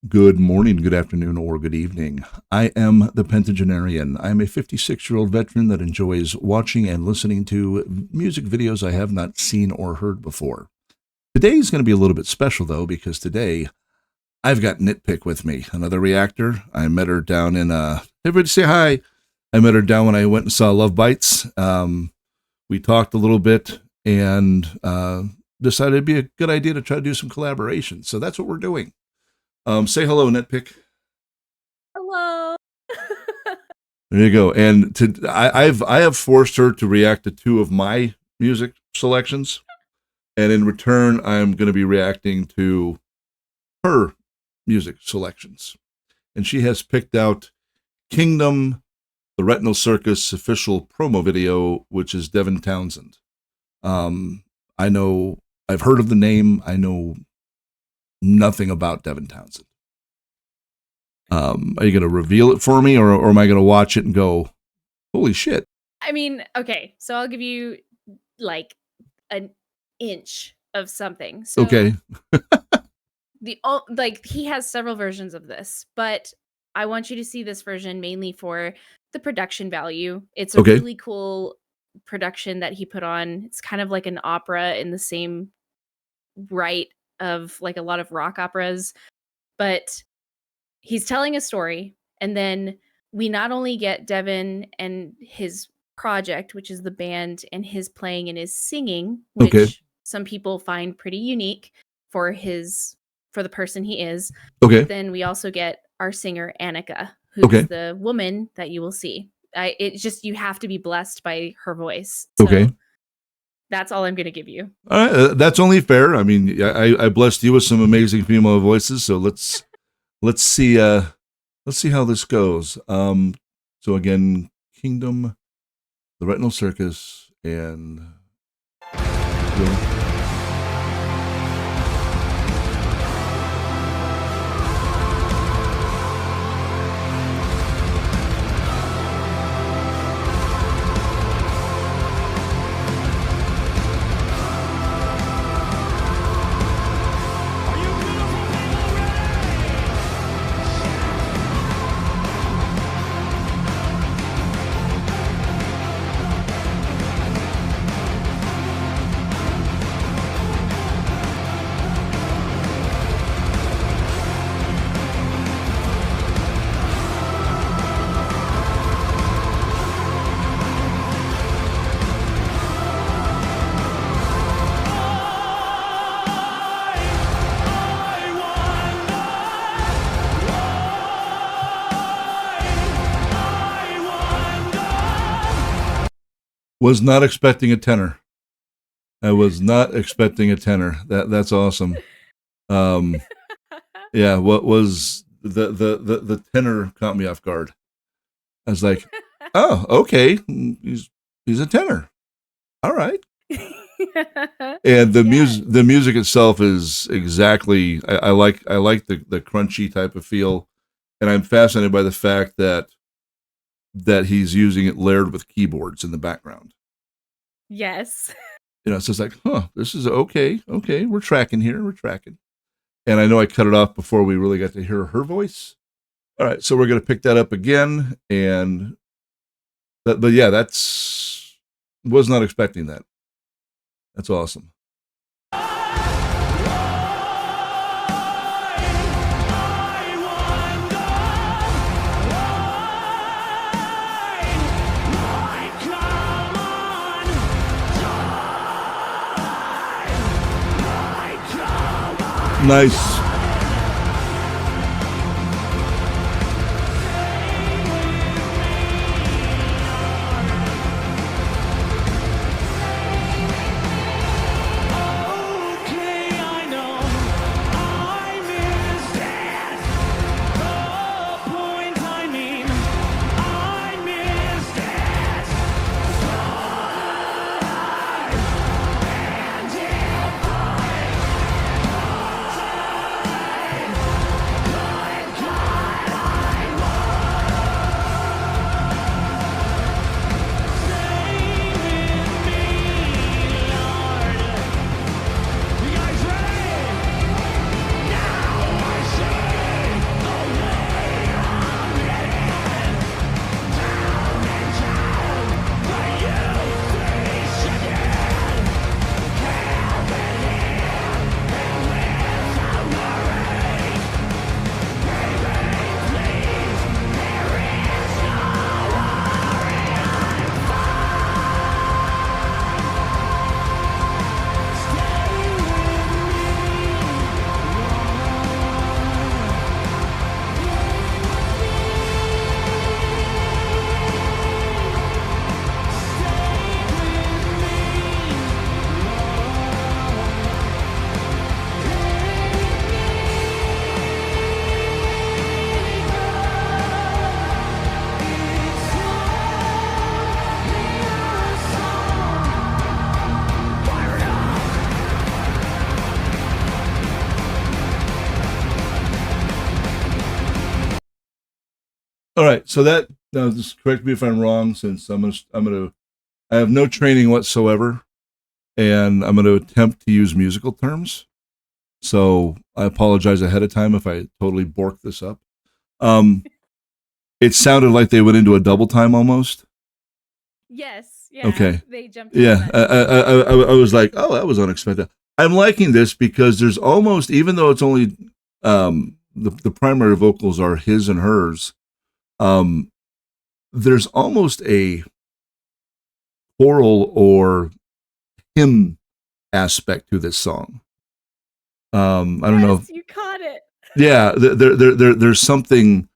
Good morning, good afternoon, or good evening. I am the Pentagenarian. I am a 56-year-old veteran that enjoys watching and listening to music videos I have not seen or heard before. Today is going to be a little bit special, though, because today I've got NittPicc with me, another reactor. I met her down in, everybody say hi. I met her down when I went and saw Lovebites. We talked a little bit and decided it'd be a good idea to try to do some collaboration. So that's what we're doing. Say hello, NittPicc. Hello. There you go. And I have forced her to react to two of my music selections, and in return, I'm going to be reacting to her music selections. And she has picked out Kingdom, the Retinal Circus official promo video, which is Devin Townshend. I know I've heard of the name. I know nothing about Devin Townshend. Are you going to reveal it for me, or am I going to watch it and go, holy shit? I mean, okay, so I'll give you like an inch of something. So Okay. he has several versions of this, but I want you to see this version mainly for the production value. It's a really cool production that he put on. It's kind of like an opera in the same right of like a lot of rock operas, but he's telling a story, and then we not only get Devin and his project, which is the band, and his playing and his singing, which some people find pretty unique for the person he is. Okay. But then we also get our singer Annika, who's the woman that you will see. It's just, you have to be blessed by her voice. So that's all I'm going to give you. That's only fair. I mean, I blessed you with some amazing female voices, so let's see how this goes. So again, Kingdom, the Retinal Circus, and was not expecting a tenor. I was not expecting a tenor. That's awesome. Yeah, what was the tenor caught me off guard. I was like, oh, okay, he's a tenor. All right. And the music itself is exactly, I like the crunchy type of feel, and I'm fascinated by the fact that he's using it layered with keyboards in the background. Yes. So it's like, this is okay, we're tracking here, and I know I cut it off before we really got to hear her voice. All right, so we're going to pick that up again, and but yeah, was not expecting that. That's awesome. Nice. All right. So that now, just correct me if I'm wrong, since I have no training whatsoever, and I'm going to attempt to use musical terms. So I apologize ahead of time if I totally borked this up. It sounded like they went into a double time almost. Yes. Yeah. Okay. They jumped. Yeah. I was like, oh, that was unexpected. I'm liking this because there's almost, even though it's only the primary vocals are his and hers, there's almost a choral or hymn aspect to this song. I don't know. You caught it. Yeah, there's something.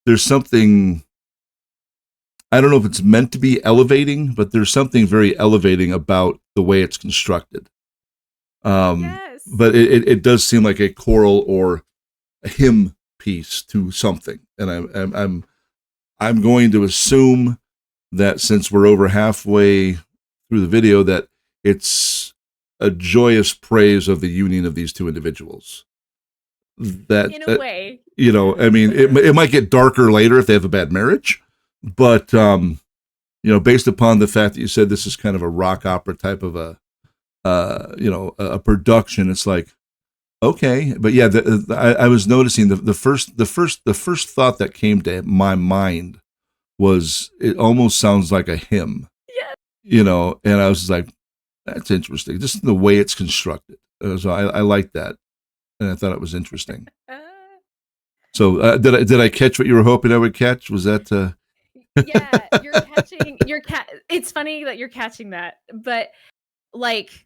I don't know if it's meant to be elevating, but there's something very elevating about the way it's constructed. Yes. But it does seem like a choral or a hymn piece to something, and I'm going to assume that since we're over halfway through the video, that it's a joyous praise of the union of these two individuals. That in a way, you know, I mean, it might get darker later if they have a bad marriage, but you know, based upon the fact that you said this is kind of a rock opera type of a production, it's like, okay. But yeah, I was noticing the first thought that came to my mind was it almost sounds like a hymn. Yeah. You know, and I was just like, that's interesting, just the way it's constructed. So I like that, and I thought it was interesting. So did I catch what you were hoping I would catch? Was that? Yeah, you're catching. It's funny that you're catching that, but like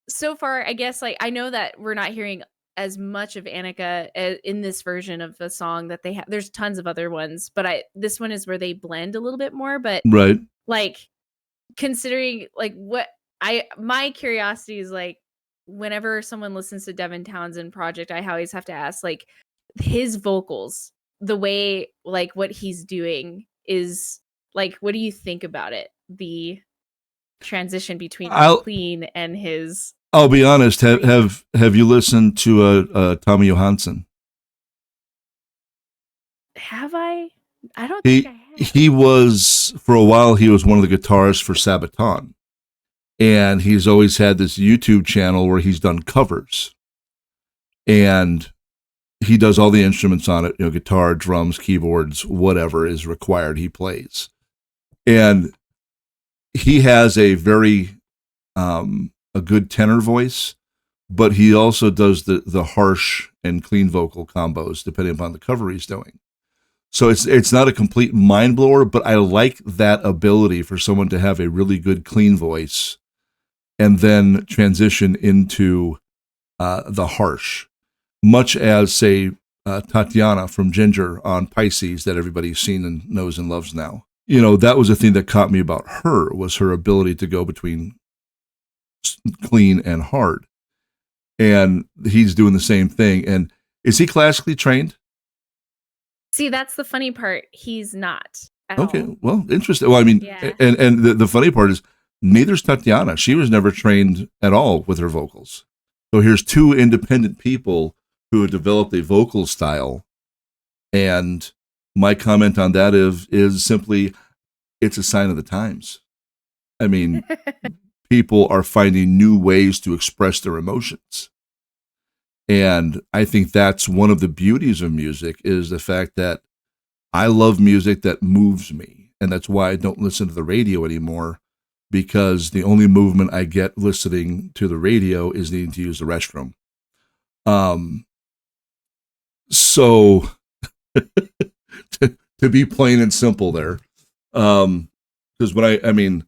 so far, I guess like I know that we're not hearing as much of Annika in this version of the song that they have. There's tons of other ones, but this one is where they blend a little bit more. But right, like considering like my curiosity is like whenever someone listens to Devin Townshend Project, I always have to ask like his vocals, the way like what he's doing is like, what do you think about it? The transition between clean and his. I'll be honest. Have you listened to Tommy Johansson? Have I? I don't think I have. He was, for a while, he was one of the guitarists for Sabaton. And he's always had this YouTube channel where he's done covers. And he does all the instruments on it, you know, guitar, drums, keyboards, whatever is required, he plays. And he has a very a good tenor voice, but he also does the harsh and clean vocal combos depending upon the cover he's doing. So it's not a complete mind blower, but I like that ability for someone to have a really good clean voice and then transition into the harsh, much as say Tatiana from Ginger on Pisces that everybody's seen and knows and loves now. You know, that was the thing that caught me about her, was her ability to go between clean and hard. And he's doing the same thing. And is he classically trained? See, that's the funny part. He's not. Okay, well, interesting. Well, I mean, yeah. and the funny part is neither's Tatiana. She was never trained at all with her vocals. So here's two independent people who have developed a vocal style. And my comment on that is simply, it's a sign of the times. I mean, people are finding new ways to express their emotions. And I think that's one of the beauties of music, is the fact that I love music that moves me. And that's why I don't listen to the radio anymore, because the only movement I get listening to the radio is needing to use the restroom. So to be plain and simple there, because when I mean,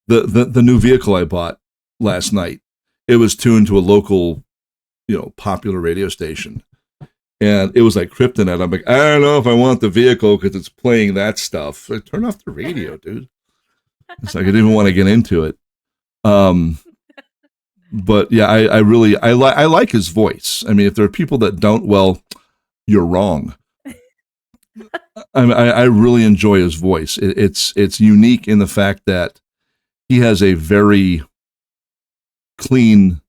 the new vehicle I bought last night, it was tuned to a local, you know, popular radio station, and it was like kryptonite. I'm like, I don't know if I want the vehicle because it's playing that stuff. Like, turn off the radio, dude. It's like I didn't even want to get into it. But yeah, I really like his voice. I mean, if there are people that don't, well, you're wrong. I really enjoy his voice. It's unique in the fact that he has a very clean.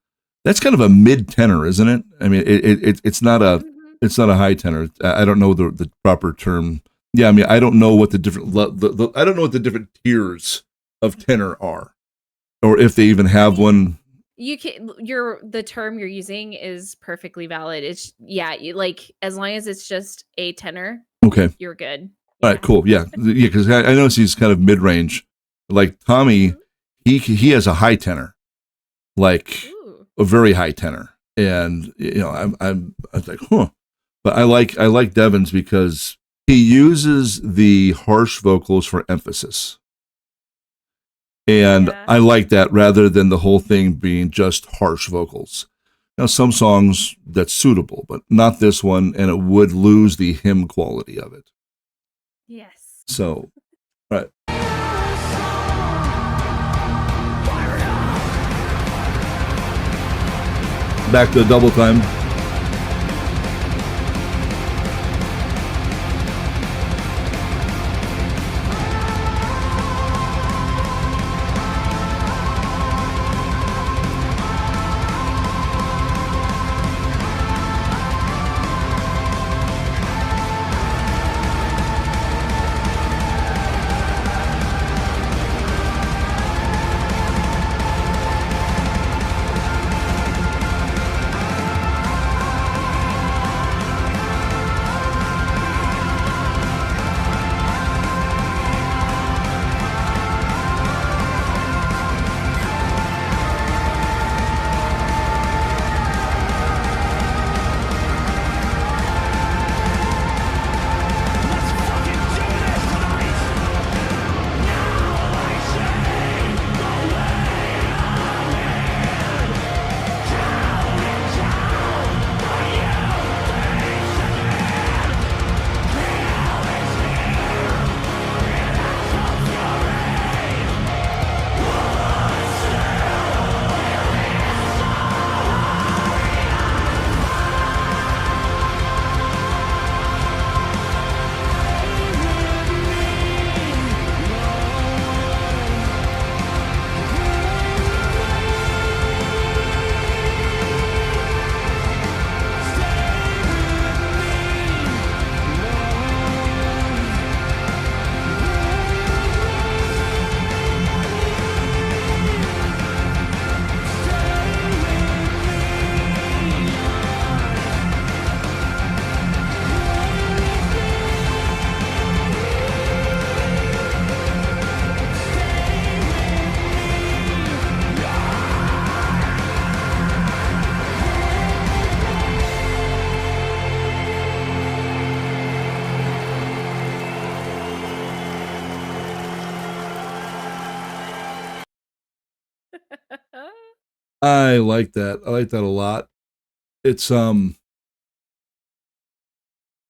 That's kind of a mid tenor, isn't it? I mean, it's not a high tenor. I don't know the proper term Yeah, I mean, I don't know what the different I don't know what the different tiers of tenor are, or if they even have one. You can the term you're using is perfectly valid. It's like as long as it's just a tenor, Okay. you're good. All right, cool. Yeah, yeah, because I notice he's kind of mid range. Like Tommy, he has a high tenor, like a very high tenor, and I was like, huh. But I like Devin's because he uses the harsh vocals for emphasis. And I like that rather than the whole thing being just harsh vocals. Now, some songs that's suitable, but not this one, and it would lose the hymn quality of it. Yes. So, right. Back to double time. I like that. I like that a lot. It's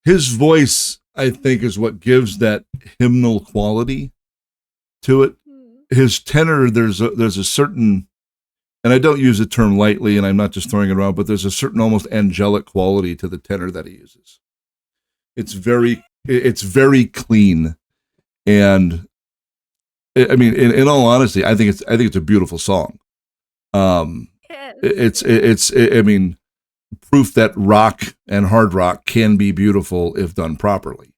his voice, I think, is what gives that hymnal quality to it. His tenor, there's a certain, and I don't use the term lightly, and I'm not just throwing it around, but there's a certain almost angelic quality to the tenor that he uses. It's very clean, and I mean, in all honesty, I think it's a beautiful song. I mean, proof that rock and hard rock can be beautiful if done properly,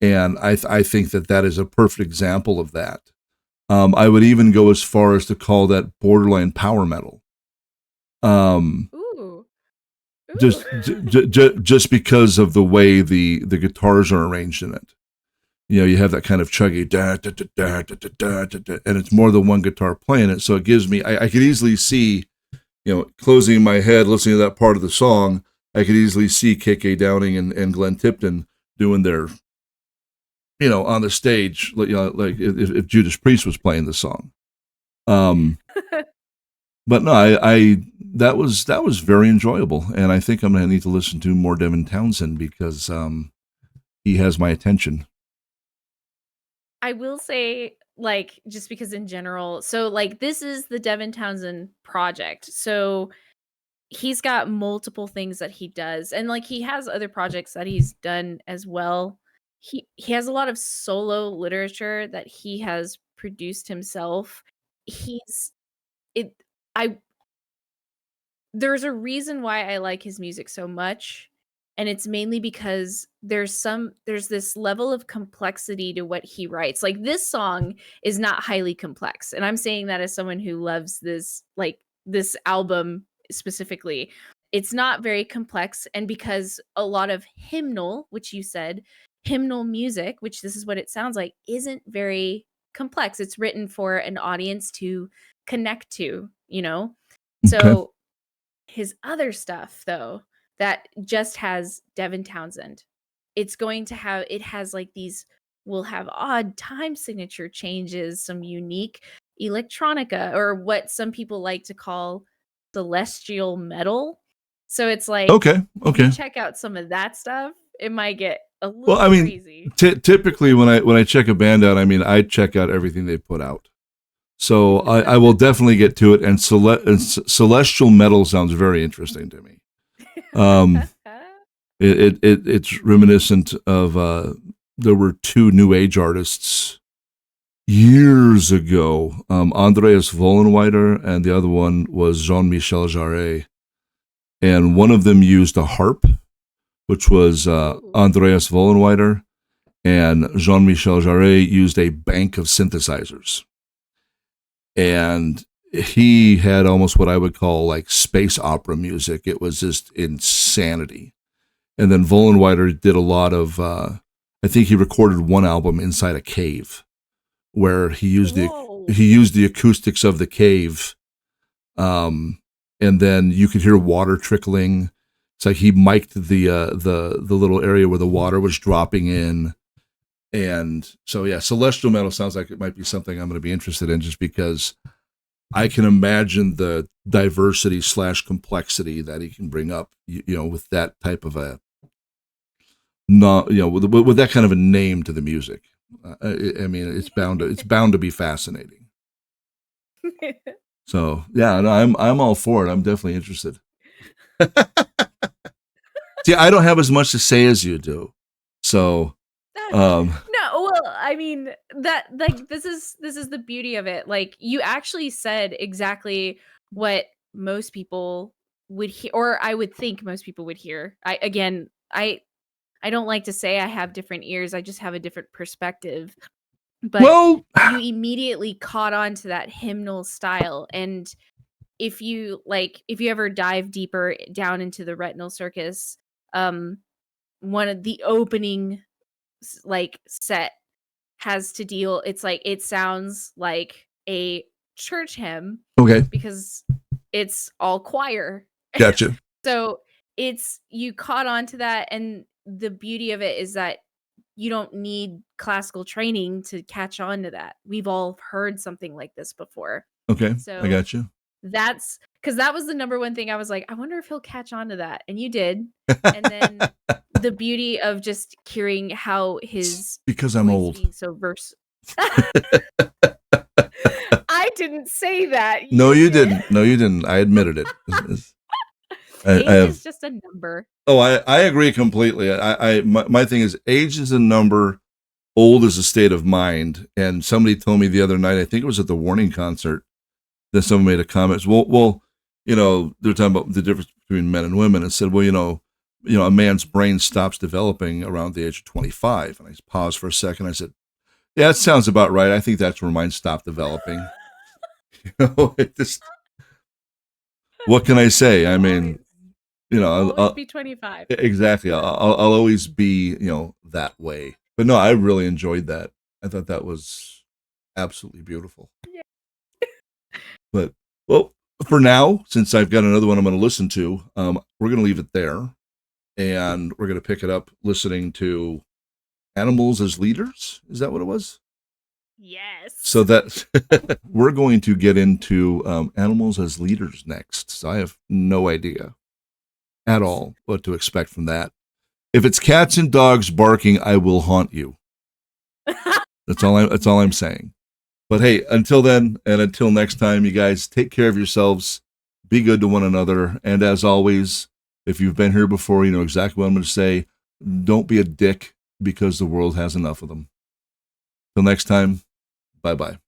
and I think that is a perfect example of that. I would even go as far as to call that borderline power metal. Ooh. Just because of the way the guitars are arranged in it. You have that kind of chuggy da, da, da, da, da, da, da, da, and it's more than one guitar playing it. So it gives me, I could easily see, closing my head, listening to that part of the song, I could easily see KK Downing and Glenn Tipton doing their, on the stage, like if Judas Priest was playing the song. But no, I that was very enjoyable, and I think I'm going to need to listen to more Devin Townshend because he has my attention. I will say, like, just because in general, so like this is the Devin Townshend Project. So he's got multiple things that he does, and like he has other projects that he's done as well. He has a lot of solo literature that he has produced himself. He's it I There's a reason why I like his music so much. And it's mainly because there's this level of complexity to what he writes. Like, this song is not highly complex. And I'm saying that as someone who loves this album specifically. It's not very complex. And because a lot of hymnal, which you said, hymnal music, which this is what it sounds like, isn't very complex. It's written for an audience to connect to, you know? So his other stuff, though, that just has Devin Townshend, it has like these, will have odd time signature changes, some unique electronica, or what some people like to call celestial metal. So it's like, if you check out some of that stuff, it might get a little crazy. Typically when I check a band out, I mean, I check out everything they put out. So I will definitely get to it. And celestial metal sounds very interesting to me. It's reminiscent of there were two New Age artists years ago, Andreas Vollenweider, and the other one was Jean-Michel Jarre. And one of them used a harp, which was Andreas Vollenweider, and Jean-Michel Jarre used a bank of synthesizers. And he had almost what I would call like space opera music. It was just insanity. And then Vollenweider did a lot of, I think he recorded one album inside a cave, where he used the acoustics of the cave, and then you could hear water trickling. It's like he mic'd the little area where the water was dropping in. And so, yeah, celestial metal sounds like it might be something I'm going to be interested in, just because I can imagine the diversity / complexity that he can bring up, you know, with that type of a, not, you know, with that kind of a name to the music. I mean, it's bound to be fascinating. So yeah, no, I'm all for it. I'm definitely interested. See, I don't have as much to say as you do, so. No, well, I mean, that, like, this is the beauty of it. Like, you actually said exactly what most people would hear, or I would think most people would hear. I don't like to say I have different ears. I just have a different perspective. But you immediately caught on to that hymnal style. And if you ever dive deeper down into the Retinal Circus, one of the opening like set has to deal, it's like, it sounds like a church hymn, because it's all choir. Gotcha. So you caught on to that, and the beauty of it is that you don't need classical training to catch on to that. We've all heard something like this before. Okay, so I got you. That's because that was the number one thing I was like, I wonder if he'll catch on to that. And you did. And then the beauty of just hearing how his, because I'm old, being so I didn't say that. No, you didn't. No, you didn't. I admitted it. Age is just a number. Oh, I agree completely. My thing is, age is a number, old is a state of mind. And somebody told me the other night, I think it was at the Warning concert, that someone made a comment. Well, you know, they're talking about the difference between men and women, and said, well, you know, a man's brain stops developing around the age of 25. And I paused for a second. I said, yeah, that sounds about right. I think that's where mine stopped developing. You know, it just, what can I say? I mean, you know, I'll be 25. Exactly. I'll always be, you know, that way. But no, I really enjoyed that. I thought that was absolutely beautiful. Yeah. But, well, for now, since I've got another one I'm going to listen to, we're going to leave it there. And we're going to pick it up listening to Animals as Leaders. Is that what it was? Yes. So that we're going to get into Animals as Leaders next. So I have no idea at all what to expect from that. If it's cats and dogs barking, I will haunt you. That's all I'm saying. But hey, until then, and until next time, you guys take care of yourselves, be good to one another, and as always, if you've been here before, you know exactly what I'm going to say. Don't be a dick, because the world has enough of them. Till next time, bye-bye.